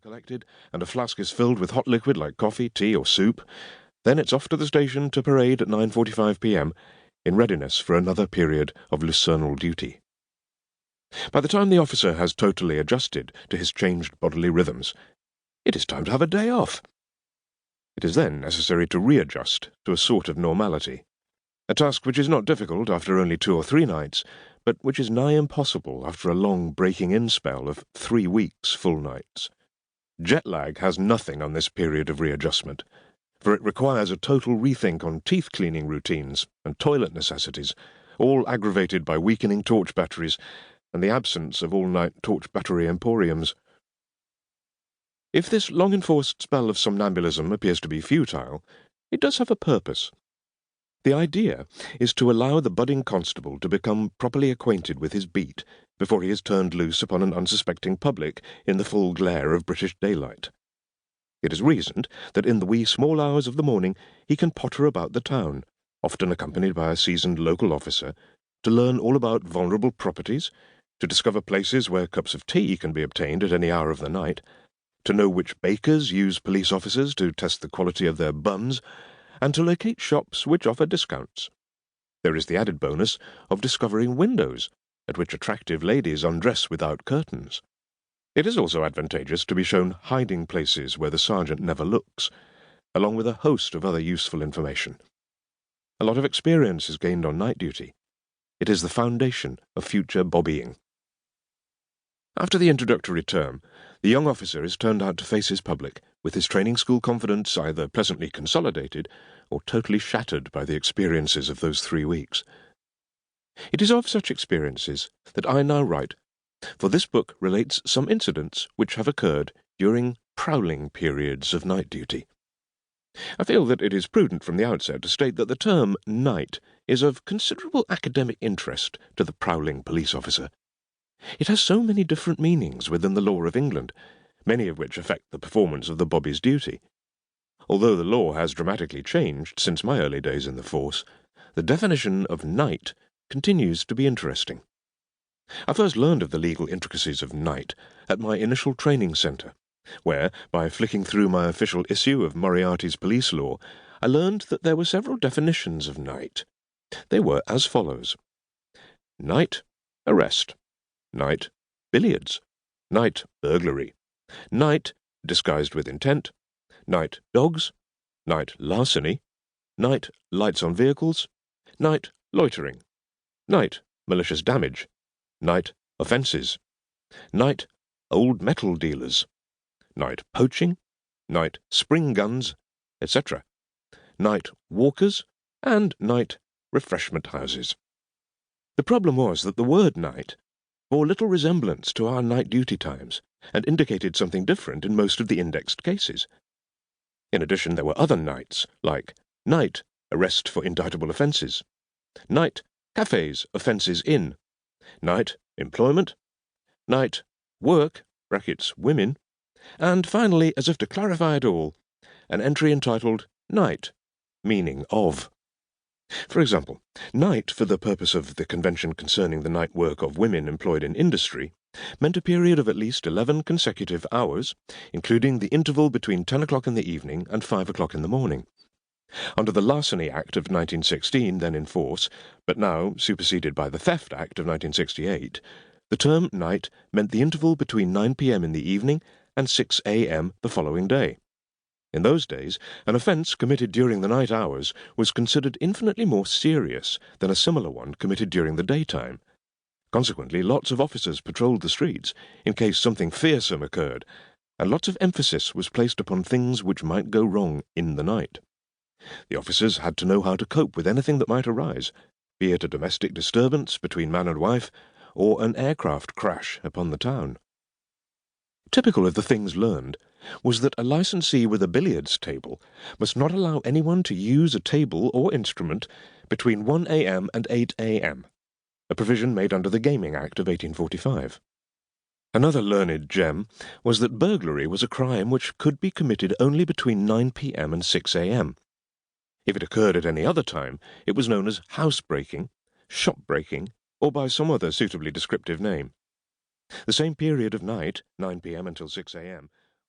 collected, and a flask is filled with hot liquid like coffee, tea, or soup. Then it's off to the station to parade at 9:45 p.m. in readiness for another period of lucernal duty. By the time the officer has totally adjusted to his changed bodily rhythms, it is time to have a day off. It is then necessary to readjust to a sort of normality, a task which is not difficult after only 2 or 3 nights, but which is nigh impossible after a long breaking-in spell of 3 weeks full nights. Jet lag has nothing on this period of readjustment, for it requires a total rethink on teeth-cleaning routines and toilet necessities, all aggravated by weakening torch batteries and the absence of all-night torch battery emporiums. If this long-enforced spell of somnambulism appears to be futile, it does have a purpose. The idea is to allow the budding constable to become properly acquainted with his beat before he is turned loose upon an unsuspecting public in the full glare of British daylight. It is reasoned that in the wee small hours of the morning he can potter about the town, often accompanied by a seasoned local officer, to learn all about vulnerable properties, to discover places where cups of tea can be obtained at any hour of the night, to know which bakers use police officers to test the quality of their buns, and to locate shops which offer discounts. There is the added bonus of discovering windows at which attractive ladies undress without curtains. It is also advantageous to be shown hiding places where the sergeant never looks, along with a host of other useful information. A lot of experience is gained on night duty. It is the foundation of future bobbying. After the introductory term, the young officer is turned out to face his public, with his training school confidence either pleasantly consolidated or totally shattered by the experiences of those 3 weeks. It is of such experiences that I now write, for this book relates some incidents which have occurred during prowling periods of night duty. I feel that it is prudent from the outset to state that the term night is of considerable academic interest to the prowling police officer. It has so many different meanings within the law of England, many of which affect the performance of the bobby's duty. Although the law has dramatically changed since my early days in the force, the definition of night continues to be interesting. I first learned of the legal intricacies of night at my initial training centre, where, by flicking through my official issue of Moriarty's police law, I learned that there were several definitions of night. They were as follows: night, arrest; night, billiards; night, burglary; night, disguised with intent; night, dogs; night, larceny; night, lights on vehicles; night, loitering; night, malicious damage; night, offences; night, old metal dealers; night, poaching; night, spring guns, etc.; night, walkers; and night, refreshment houses. The problem was that the word night bore little resemblance to our night duty times, and indicated something different in most of the indexed cases. In addition, there were other nights, like night, arrest for indictable offences; night, cafes, offences in; night, employment; night, work, brackets, women; and finally, as if to clarify it all, an entry entitled night, meaning of. For example, night, for the purpose of the convention concerning the night work of women employed in industry, meant a period of at least 11 consecutive hours, including the interval between 10 o'clock in the evening and 5 o'clock in the morning. Under the Larceny Act of 1916, then in force, but now superseded by the Theft Act of 1968, the term night meant the interval between 9 p.m. in the evening and 6 a.m. the following day. In those days, an offence committed during the night hours was considered infinitely more serious than a similar one committed during the daytime. Consequently, lots of officers patrolled the streets in case something fearsome occurred, and lots of emphasis was placed upon things which might go wrong in the night. The officers had to know how to cope with anything that might arise, be it a domestic disturbance between man and wife, or an aircraft crash upon the town. Typical of the things learned was that a licensee with a billiards table must not allow anyone to use a table or instrument between 1 a.m. and 8 a.m., a provision made under the Gaming Act of 1845. Another learned gem was that burglary was a crime which could be committed only between 9 p.m. and 6 a.m. If it occurred at any other time, it was known as house-breaking, shop-breaking, or by some other suitably descriptive name. The same period of night, 9 p.m. until 6 a.m.,